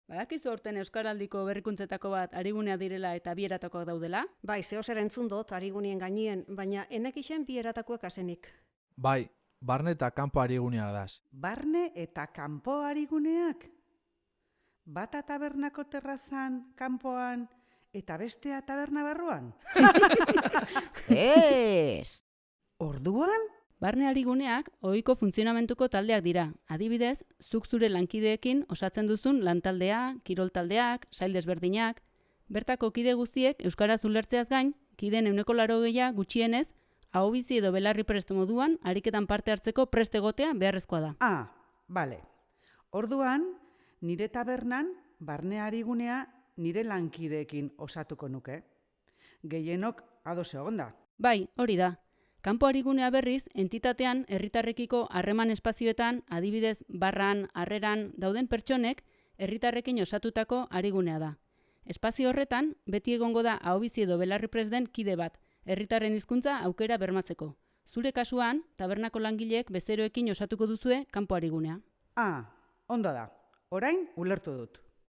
Badakizu horten Euskaraldiko berrikuntzetako bat arigunea direla eta bi eratakoak daudela? Bai, zehozer entzun dut arigunien gainien, baina enekixen bi eratakoek asenik. Bai, barne eta kanpo arigunea daz. Barne eta kanpo ariguneak? Bata tabernako terrazan, kanpoan, eta bestea taberna barruan? Ez! Orduan? Barne ariguneak ohiko funtzionamentuko taldeak dira. Adibidez, zuk zure lankideekin osatzen duzun lantaldea, kiroltaldeak, sail desberdinak. Bertako kide guztiek euskaraz ulertzeaz gain, kideen 80% gutxienez, ahobizi edo belarri prest moduan ariketan parte hartzeko prest egotea beharrezkoa da. Ah, bale. Orduan, nire tabernan barne arigunea nire lankideekin osatuko nuke. Gehienok ados egonda. Bai, hori da. Kanpo arigunea berriz, entitatean herritarrekiko harreman espazioetan, adibidez barran, harreran dauden pertsonek herritarrekin osatutako arigunea da. Espazio horretan, beti egongo da ahobizi edo belarri prest den kide bat, herritarren hizkuntza aukera bermatzeko. Zure kasuan, tabernako langileek bezeroekin osatuko duzue kanpo arigunea. Ah, ondo da. Orain ulertu dut.